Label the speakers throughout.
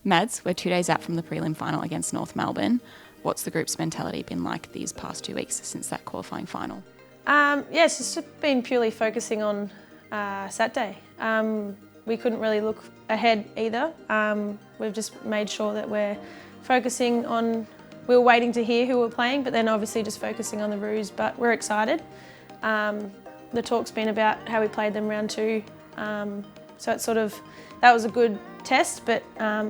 Speaker 1: Mads, we're 2 days out from the prelim final against North Melbourne. What's the group's mentality been like these past 2 weeks since that qualifying final?
Speaker 2: It's just been purely focusing on Saturday. We couldn't really look ahead either. We've just made sure that we're focusing on, we were waiting to hear who we're playing, but then obviously just focusing on the Roos, but we're excited. The talk's been about how we played them round 2, so it's that was a good test, but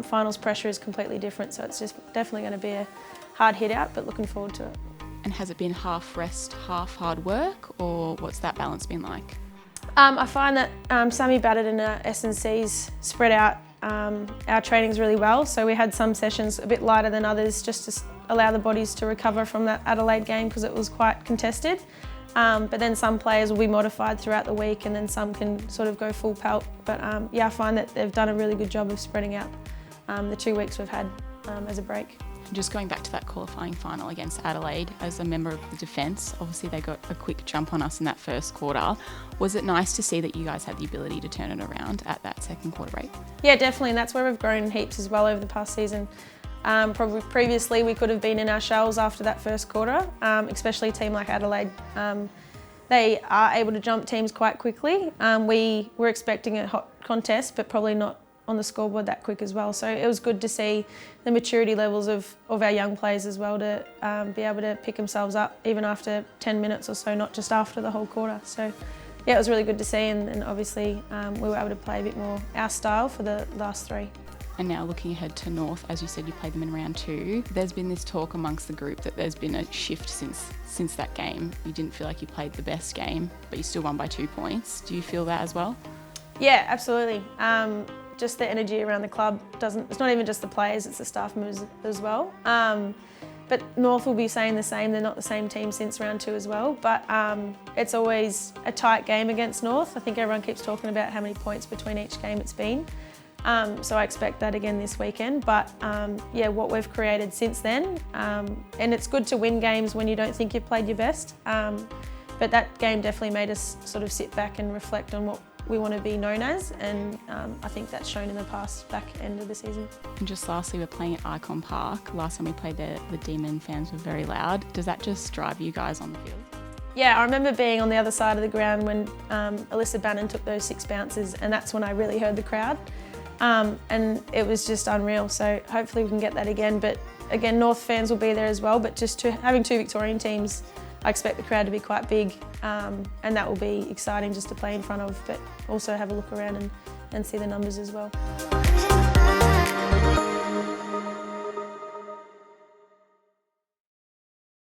Speaker 2: finals pressure is completely different, so it's just definitely going to be a hard hit out, but looking forward to it.
Speaker 1: And has it been half rest, half hard work, or what's that balance been like?
Speaker 2: I find that Sammy Batted and S&C's spread out our trainings really well, so we had some sessions a bit lighter than others just to allow the bodies to recover from that Adelaide game because it was quite contested. But then some players will be modified throughout the week and then some can sort of go full pelt. But I find that they've done a really good job of spreading out the 2 weeks we've had as a break.
Speaker 1: Just going back to that qualifying final against Adelaide, as a member of the defence, obviously they got a quick jump on us in that first quarter. Was it nice to see that you guys had the ability to turn it around at that second quarter break? Yeah,
Speaker 2: definitely, and that's where we've grown heaps as well over the past season. Probably previously we could have been in our shells after that first quarter, especially a team like Adelaide. They are able to jump teams quite quickly. We were expecting a hot contest, but probably not on the scoreboard that quick as well. So it was good to see the maturity levels of our young players as well to be able to pick themselves up even after 10 minutes or so, not just after the whole quarter. So yeah, it was really good to see, and obviously we were able to play a bit more our style for the last 3.
Speaker 1: And now looking ahead to North, as you said, you played them in round 2. There's been this talk amongst the group that there's been a shift since that game. You didn't feel like you played the best game, but you still won by 2 points. Do you feel that as well?
Speaker 2: Yeah, absolutely. Just the energy around the club it's not even just the players, it's the staff members as well. But North will be saying the same, they're not the same team since round 2 as well, but it's always a tight game against North. I think everyone keeps talking about how many points between each game it's been. So I expect that again this weekend, but yeah, what we've created since then, and it's good to win games when you don't think you've played your best, but that game definitely made us sort of sit back and reflect on what we want to be known as, and I think that's shown in the past back end of the season.
Speaker 1: And just lastly, we're playing at Icon Park. Last time we played there, the Demon fans were very loud. Does that just drive you guys on the field?
Speaker 2: Yeah, I remember being on the other side of the ground when Alyssa Bannon took those 6 bounces, and that's when I really heard the crowd. And it was just unreal, so hopefully we can get that again. But again, North fans will be there as well, but just having 2 Victorian teams, I expect the crowd to be quite big, and that will be exciting just to play in front of, but also have a look around and see the numbers as well.